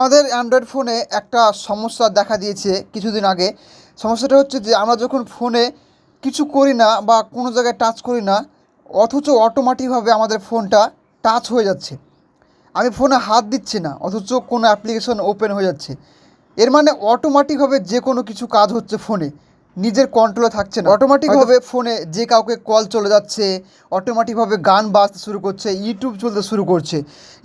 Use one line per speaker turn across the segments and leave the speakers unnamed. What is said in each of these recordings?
আমাদের অ্যান্ড্রয়েড ফোনে একটা সমস্যা দেখা দিয়েছে কিছুদিন আগে। সমস্যাটা হচ্ছে যে আমরা যখন ফোনে কিছু করি না বা কোনো জায়গায় টাচ করি না, অথচ অটোমেটিকভাবে আমাদের ফোনটা টাচ হয়ে যাচ্ছে। আমি ফোনে হাত দিচ্ছি না, অথচ কোনো অ্যাপ্লিকেশন ওপেন হয়ে যাচ্ছে। এর মানে অটোমেটিকভাবে যে কোনো কিছু কাজ হচ্ছে ফোনে, নিজের কন্ট্রোলে থাকছে না। অটোমেটিকভাবে ফোনে যে কাউকে কল চলে যাচ্ছে, অটোমেটিকভাবে গান বাজতে শুরু করছে, ইউটিউব চলতে শুরু করছে।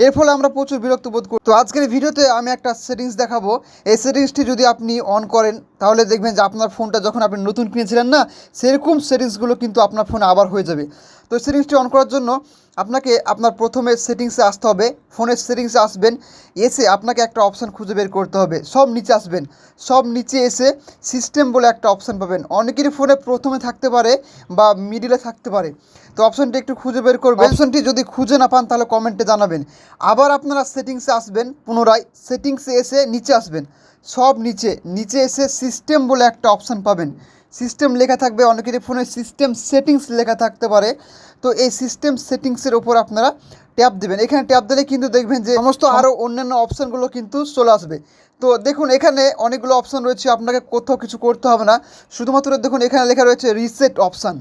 এর ফলে আমরা প্রচুর বিরক্ত বোধ করি। তো আজকের ভিডিওতে আমি একটা সেটিংস দেখাবো। এই সেটিংসটি যদি আপনি অন করেন তাহলে দেখবেন যে আপনার ফোনটা যখন আপনি নতুন কিনেছিলেন না, সেরকম সেটিংসগুলো কিন্তু আপনার ফোনে আবার হয়ে যাবে। তো সেটিংসটি অন করার জন্য আপনাকে আপনার প্রথমে সেটিংসে আসতে হবে। ফোনের সেটিংসে আসবেন, এসে আপনাকে একটা অপশান খুঁজে বের করতে হবে। সব নিচে আসবেন, সব নিচে এসে সিস্টেম বলে একটা অপশান পাবেন। অনেকেরই ফোনে প্রথমে থাকতে পারে বা মিডিলে থাকতে পারে। তো অপশানটি একটু খুঁজে বের করবেন। অপশানটি যদি খুঁজে না পান তাহলে কমেন্টে জানাবেন। আবার আপনারা সেটিংসে আসবেন, পুনরায় সেটিংসে এসে নিচে আসবেন। সব নিচে নিচে এসে সিস্টেম বলে একটা অপশান পাবেন। সিস্টেম লেখা থাকবে, অনেকেরই ফোনে সিস্টেম সেটিংস লেখা থাকতে পারে। তো এই সিস্টেম সেটিংসের ওপর আপনারা ট্যাপ দেবেন। এখানে ট্যাপ দিলে কিন্তু দেখবেন যে সমস্ত আরও অন্যান্য অপশানগুলো কিন্তু চলে আসবে। তো দেখুন এখানে অনেকগুলো অপশান রয়েছে, আপনাকে কোথাও কিছু করতে হবে না। শুধুমাত্র দেখুন এখানে লেখা রয়েছে রিসেট অপশান।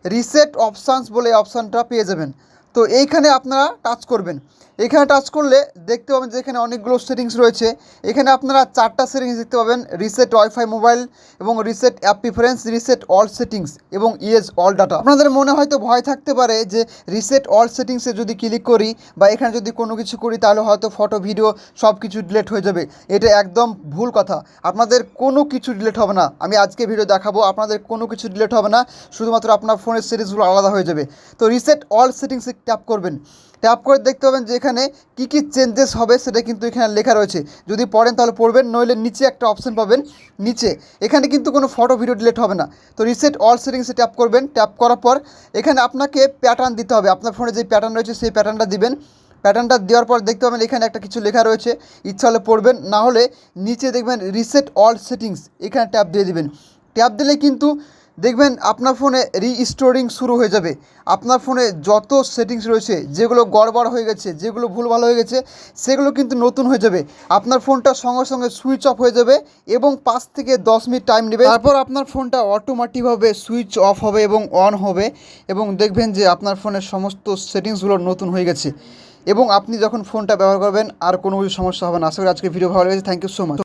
রিসেট অপশানস বলে অপশানটা পেয়ে যাবেন। তো এইখানে আপনারা টাচ করবেন। এখানে টাচ করলে দেখতে পাবেন যে এখানে অনেকগুলো সেটিংস রয়েছে। এখানে আপনারা 4টা সেটিংস দেখতে পাবেন: রিসেট ওয়াইফাই মোবাইল, এবং reset app preference, reset all settings এবং ইয়েস অল ডাটা। আপনাদের মনে হয়তো ভয় থাকতে পারে যে রিসেট অল সেটিংসে যদি ক্লিক করি বা এখানে যদি কোনো কিছু করি তাহলে হয়তো ফটো ভিডিও সব কিছু ডিলিট হয়ে যাবে। এটা একদম ভুল কথা। আপনাদের কোনো কিছু ডিলিট হবে না। আমি আজকে ভিডিও দেখাবো, আপনাদের কোনো কিছু ডিলিট হবে না, শুধুমাত্র আপনার ফোনের সেটিংসগুলো আলাদা হয়ে যাবে। তো রিসেট অল সেটিংসে ট্যাপ করবেন। ট্যাপ করে দেখতে পাবেন যে এখানে কী কী চেঞ্জেস হবে সেটা কিন্তু এখানে লেখা রয়েছে। যদি পড়েন তাহলে পড়বেন, নইলে নিচে একটা অপশান পাবেন নিচে, এখানে কিন্তু কোনো ফটো ভিডিও ডিলিট হবে না। তো রিসেট অল সেটিংসে ট্যাপ করবেন। ট্যাপ করার পর এখানে আপনাকে প্যাটার্ন দিতে হবে। আপনার ফোনে যে প্যাটার্ন রয়েছে সেই প্যাটার্নটা দিবেন। প্যাটার্নটা দেওয়ার পর দেখতে পাবেন এখানে একটা কিছু লেখা রয়েছে, ইচ্ছা হলে পড়বেন, না হলে নিচে দেখবেন রিসেট অল সেটিংস, এখানে ট্যাপ দিয়ে দিবেন। ট্যাপ দিলে কিন্তু দেখবেন আপনার ফোনে রিস্টোরিং শুরু হয়ে যাবে। আপনার ফোনে যত সেটিংস রয়েছে, যেগুলো গড়বড় হয়ে গেছে, যেগুলো ভুলভাল হয়ে গেছে, সেগুলো কিন্তু নতুন হয়ে যাবে। আপনার ফোনটা সঙ্গে সঙ্গে সুইচ অফ হয়ে যাবে এবং 5 থেকে 10 মিনিট টাইম নেবে। তারপর আপনার ফোনটা অটোমেটিকভাবে সুইচ অফ হবে এবং অন হবে, এবং দেখবেন যে আপনার ফোনের সমস্ত সেটিংসগুলো নতুন হয়ে গেছে। এবং আপনি যখন ফোনটা ব্যবহার করবেন আর কোনো কিছু সমস্যা হবে না। আশা করি আজকে ভিডিও ভালো লেগেছে। Thank you so much.